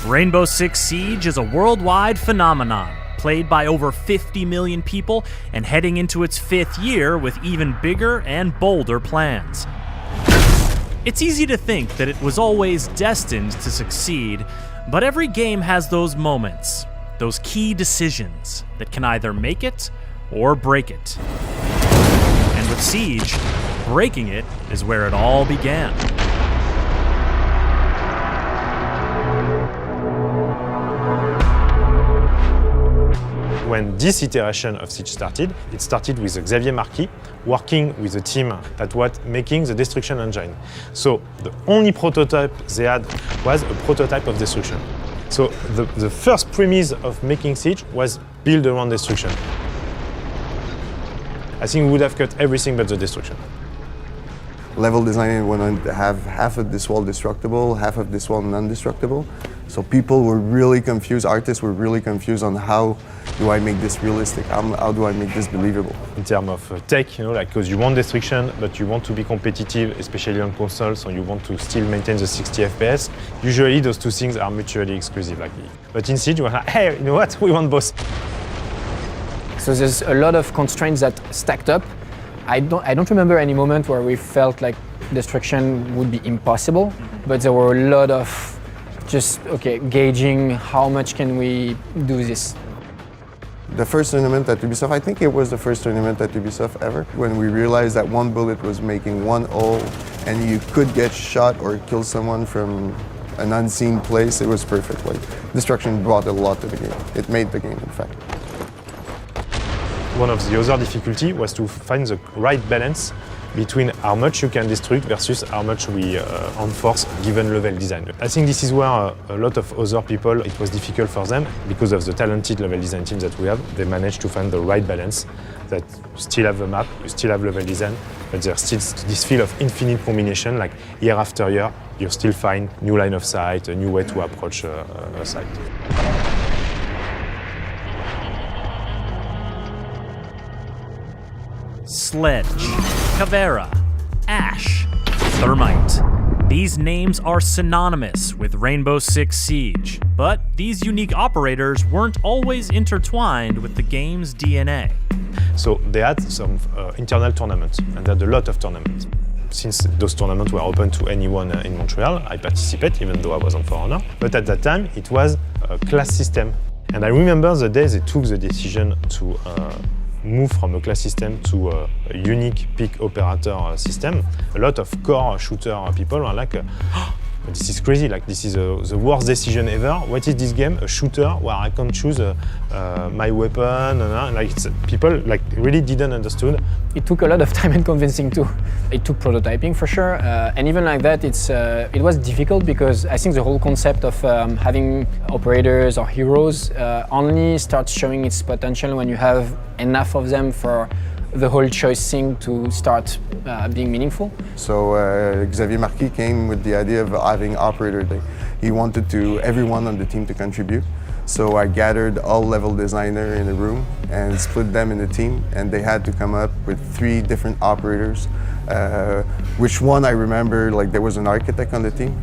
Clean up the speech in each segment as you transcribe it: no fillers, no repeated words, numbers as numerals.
Rainbow Six Siege is a worldwide phenomenon, played by over 50 million people and heading into its 5th year with even bigger and bolder plans. It's easy to think that it was always destined to succeed, but every game has those moments, those key decisions that can either make it or break it. And with Siege, breaking it is where it all began. When this iteration of Siege started, it started with Xavier Marquis working with a team that was making the destruction engine. So the only prototype they had was a prototype of destruction. So the first premise of making Siege was built around destruction. I think we would have cut everything but the destruction. Level design wanted to have half of this wall destructible, half of this wall non-destructible. So people were really confused, artists were really confused on how do I make this realistic, how do I make this believable. In terms of tech, because you want destruction, but you want to be competitive, especially on consoles, so you want to still maintain the 60 FPS. Usually those two things are mutually exclusive. But in Siege, we're like, hey, you know what, we want both. So there's a lot of constraints that stacked up. I don't remember any moment where we felt like destruction would be impossible, but there were a lot of just, gauging how much can we do this. The first tournament at Ubisoft, I think it was the first tournament at Ubisoft ever, when we realized that one bullet was making one hole and you could get shot or kill someone from an unseen place. It was perfect. Destruction brought a lot to the game. It made the game, in fact. One of the other difficulties was to find the right balance between how much you can destruct versus how much we enforce given level design. I think this is where a lot of other people, it was difficult for them because of the talented level design team that we have. They managed to find the right balance, that you still have the map, you still have level design, but there's still this feel of infinite combination, like year after year, you still find new line of sight, a new way to approach a site. Sledge, Caveira, Ash, Thermite. These names are synonymous with Rainbow Six Siege, but these unique operators weren't always intertwined with the game's DNA. So they had some internal tournaments, and they had a lot of tournaments. Since those tournaments were open to anyone in Montreal, I participated, even though I wasn't for honor. But at that time, it was a class system. And I remember the day they took the decision to move from a class system to a unique peak operator system. A lot of core shooter people were like, oh, this is crazy, this is the worst decision ever. What is this game? A shooter where I can choose my weapon, people really didn't understand. It took a lot of time and convincing too. It took prototyping for sure, and even like that, it was difficult because I think the whole concept of having operators or heroes only starts showing its potential when you have enough of them for the whole choice thing to start being meaningful. So Xavier Marquis came with the idea of having Operator Day. He wanted everyone on the team to contribute. So I gathered all level designers in a room and split them in a team, and they had to come up with 3 different operators. Which one I remember, there was an architect on the team.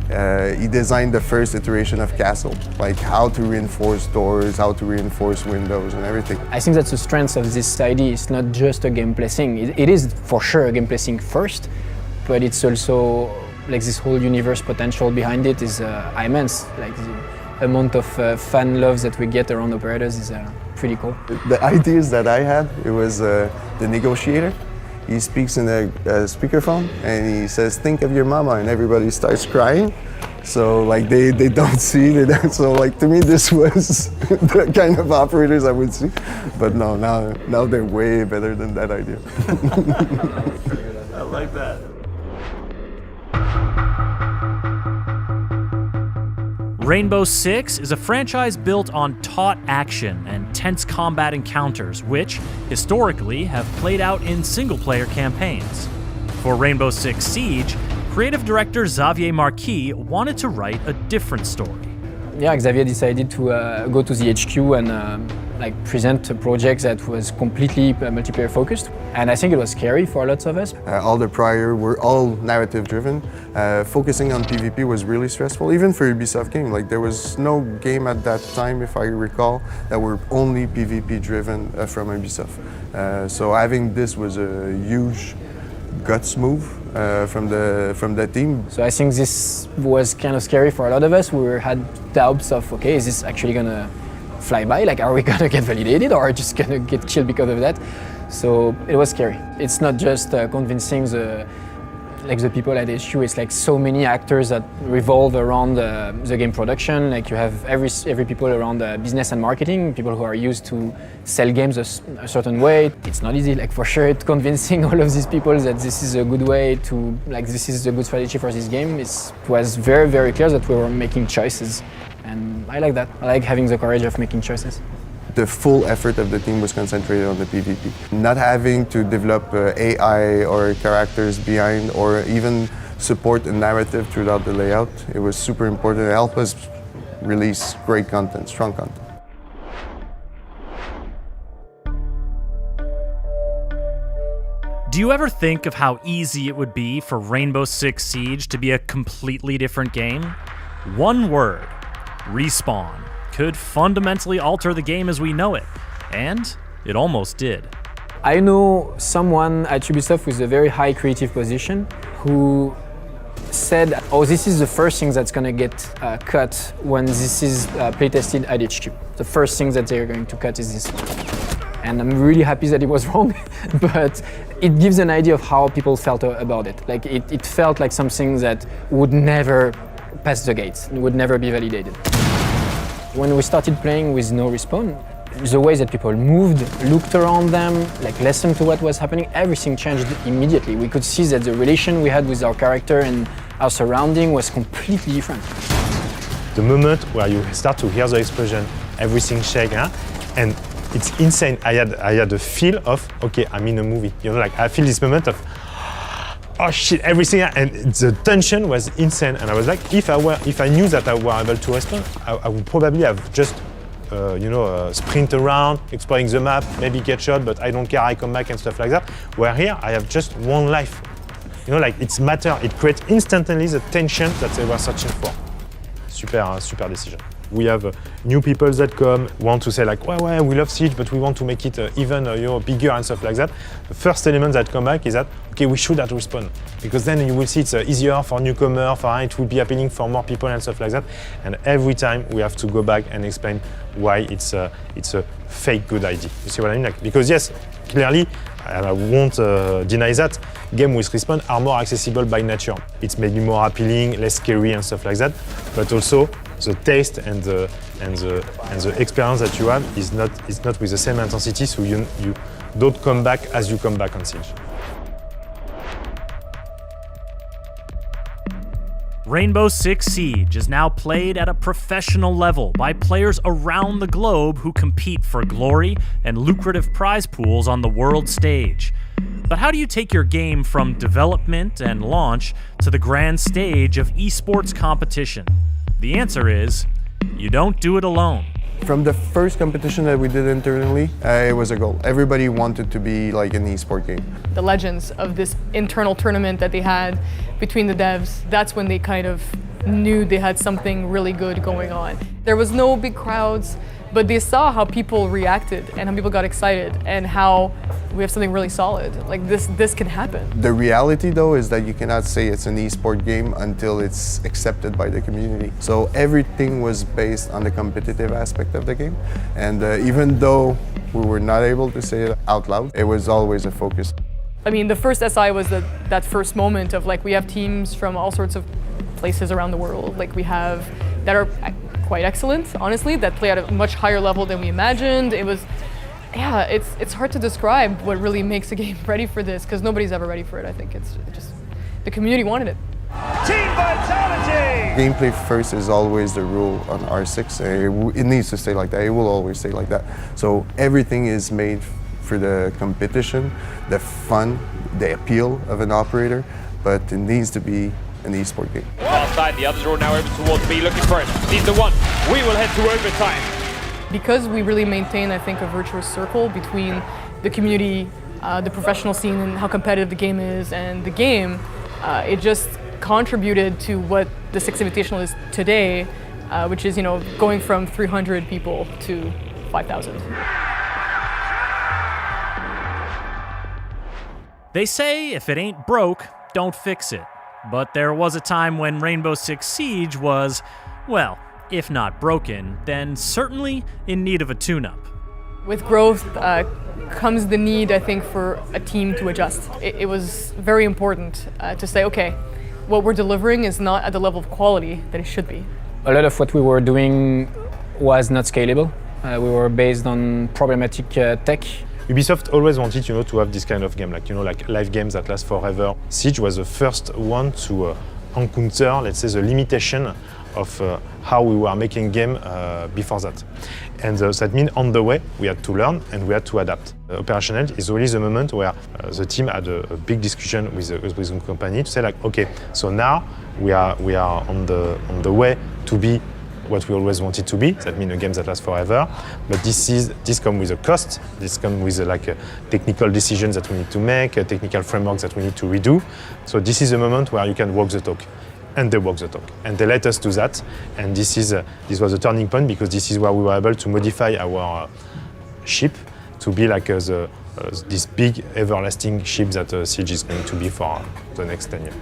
He designed the first iteration of Castle, how to reinforce doors, how to reinforce windows and everything. I think that's the strength of this idea. It's not just a gameplay thing. It is for sure a gameplay thing first, but it's also this whole universe potential behind it is immense. The amount of fan love that we get around operators is pretty cool. The ideas that I had, it was the negotiator. He speaks in a speakerphone and he says, think of your mama, and everybody starts crying. So they don't see it. So to me this was the kind of operators I would see. But no, now they're way better than that idea. I like that. Rainbow Six is a franchise built on taut action and tense combat encounters, which, historically, have played out in single-player campaigns. For Rainbow Six Siege, creative director Xavier Marquis wanted to write a different story. yeah, Xavier decided to go to the HQ and like present a project that was completely multiplayer focused. And I think it was scary for lots of us. All the prior were all narrative driven. Focusing on PvP was really stressful, even for Ubisoft game. Like there was no game at that time, if I recall, that were only PvP driven from Ubisoft. So having this was a huge guts move from the team. So I think this was kind of scary for a lot of us. We had doubts of, okay, is this actually gonna fly by? Like, are we gonna get validated or just gonna get killed because of that? So it was scary. It's not just convincing the people at HQ. It's like so many actors that revolve around the game production. Like you have every people around business and marketing, people who are used to sell games a certain way. It's not easy, like for sure, convincing all of these people that this is a good way to, like this is a good strategy for this game. It was very, very clear that we were making choices. And I like that. I like having the courage of making choices. The full effort of the team was concentrated on the PvP. Not having to develop AI or characters behind or even support a narrative throughout the layout. It was super important to help us release great content, strong content. Do you ever think of how easy it would be for Rainbow Six Siege to be a completely different game? One word, respawn, could fundamentally alter the game as we know it, and it almost did. I know someone at Ubisoft with a very high creative position who said, oh, this is the first thing that's going to get cut when this is playtested at HQ. The first thing that they're going to cut is this. And I'm really happy that he was wrong, but it gives an idea of how people felt about it. Like it felt like something that would never pass the gates, would never be validated. When we started playing with no respawn, the way that people moved, looked around them, like listened to what was happening, everything changed immediately. We could see that the relation we had with our character and our surrounding was completely different. The moment where you start to hear the explosion, everything shake, and it's insane. I had a feel of, okay, I'm in a movie. You know, like I feel this moment of, oh shit, everything, and the tension was insane. And I was like, if I knew that I were able to respond, I would probably have just, sprint around, exploring the map, maybe get shot, but I don't care, I come back and stuff like that. Where here, I have just one life. You know, like it's matter, it creates instantly the tension that they were searching for. Super decision. We have new people that come, want to say like, well, we love Siege, but we want to make it even bigger and stuff like that. The first element that come back is that, okay, we should have respawn, because then you will see it's easier for newcomer, it will be appealing for more people and stuff like that. And every time we have to go back and explain why it's a fake good idea. You see what I mean? Like, because yes, clearly, and I won't deny that, games with respawn are more accessible by nature. It's maybe more appealing, less scary and stuff like that, but also the taste and the experience that you have is not with the same intensity, so you don't come back as you come back on Siege. Rainbow Six Siege is now played at a professional level by players around the globe who compete for glory and lucrative prize pools on the world stage. But how do you take your game from development and launch to the grand stage of esports competition? The answer is, you don't do it alone. From the first competition that we did internally, it was a goal. Everybody wanted to be like an esport game. The legends of this internal tournament that they had between the devs, that's when they kind of knew they had something really good going on. There was no big crowds, but they saw how people reacted and how people got excited and how we have something really solid. Like this can happen. The reality though is that you cannot say it's an esport game until it's accepted by the community. So everything was based on the competitive aspect of the game. And even though we were not able to say it out loud, it was always a focus. I mean, the first SI was that first moment of like, we have teams from all sorts of places around the world. Like we have that are quite excellent, honestly, that play at a much higher level than we imagined. It was, yeah, it's hard to describe what really makes a game ready for this, because nobody's ever ready for it. I think it's just, the community wanted it. Team vitality! Gameplay first is always the rule on R6. It needs to stay like that. It will always stay like that. So everything is made for the competition, the fun, the appeal of an operator, but it needs to be an esport game. Far side, the others are all now over towards B, looking for it. Needs the one. We will head to overtime. Because we really maintain, I think, a virtuous circle between the community, the professional scene and how competitive the game is and the game, it just contributed to what the Six Invitational is today, which is, going from 300 people to 5,000. They say if it ain't broke, don't fix it. But there was a time when Rainbow Six Siege was, well, if not broken, then certainly in need of a tune-up. With growth comes the need, I think, for a team to adjust. It was very important to say, okay, what we're delivering is not at the level of quality that it should be. A lot of what we were doing was not scalable. We were based on problematic tech. Ubisoft always wanted, to have this kind of game, like live games that last forever. Siege was the first one to encounter, let's say, the limitation of how we were making game before that. And that means on the way, we had to learn and we had to adapt. Operational is really the moment where the team had a big discussion with the company to say like, okay, so now we are on the way to be what we always wanted to be. That means a game that lasts forever. But this comes with a cost. This comes with technical decisions that we need to make, technical frameworks that we need to redo. So this is a moment where you can walk the talk. And they walk the talk. And they let us do that. And this was a turning point because this is where we were able to modify our ship to be like this big, everlasting ship that Siege is going to be for the next 10 years.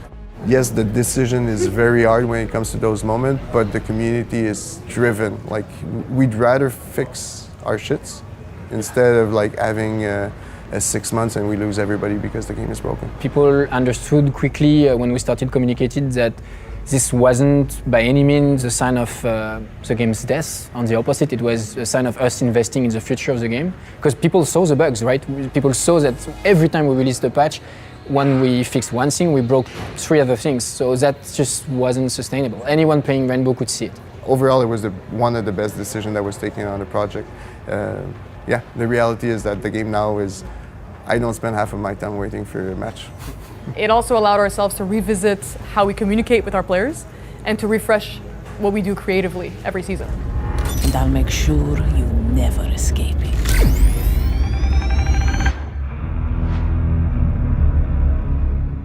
Yes, the decision is very hard when it comes to those moments, but the community is driven. Like, we'd rather fix our shits instead of having 6 months and we lose everybody because the game is broken. People understood quickly when we started communicating that this wasn't by any means a sign of the game's death. On the opposite, it was a sign of us investing in the future of the game. Because people saw the bugs, right? People saw that every time we released a patch, when we fixed one thing, we broke 3 other things. So that just wasn't sustainable. Anyone playing Rainbow could see it. Overall, it was one of the best decisions that was taken on the project. The reality is that the game now is, I don't spend half of my time waiting for a match. It also allowed ourselves to revisit how we communicate with our players and to refresh what we do creatively every season. And I'll make sure you never escape it.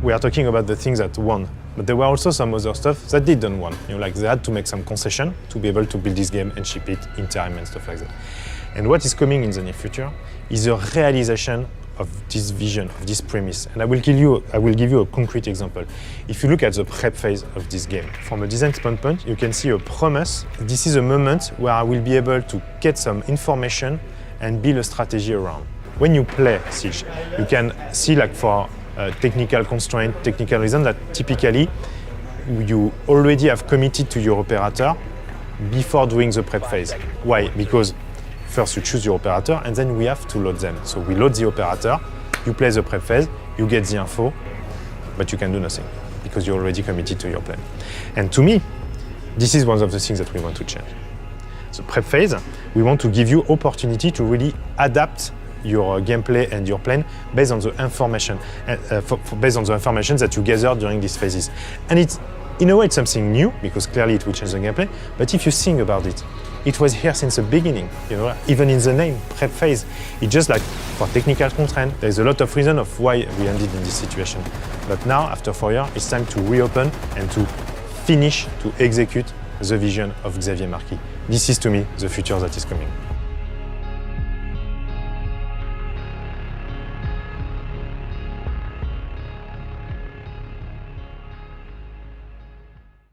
We are talking about the things that won, but there were also some other stuff that didn't won. They had to make some concession to be able to build this game and ship it in time and stuff like that. And what is coming in the near future is a realization of this vision, of this premise. And I will give you a concrete example. If you look at the prep phase of this game, from a design standpoint, you can see a promise. This is a moment where I will be able to get some information and build a strategy around. When you play Siege, you can see for technical constraint, technical reason that typically you already have committed to your operator before doing the prep phase. Why? Because first you choose your operator and then we have to load them. So we load the operator, you play the prep phase, you get the info, but you can do nothing because you're already committed to your plan. And to me, this is one of the things that we want to change. The prep phase, we want to give you opportunity to really adapt your gameplay and your plan based on the information, based on the information that you gather during these phases. And it's, in a way, it's something new because clearly it will change the gameplay. But if you think about it, it was here since the beginning. Even in the name, prep phase. It's just for technical constraint. There's a lot of reason of why we ended in this situation. But now, after 4 years, it's time to reopen and to finish to execute the vision of Xavier Marquis. This is, to me, the future that is coming.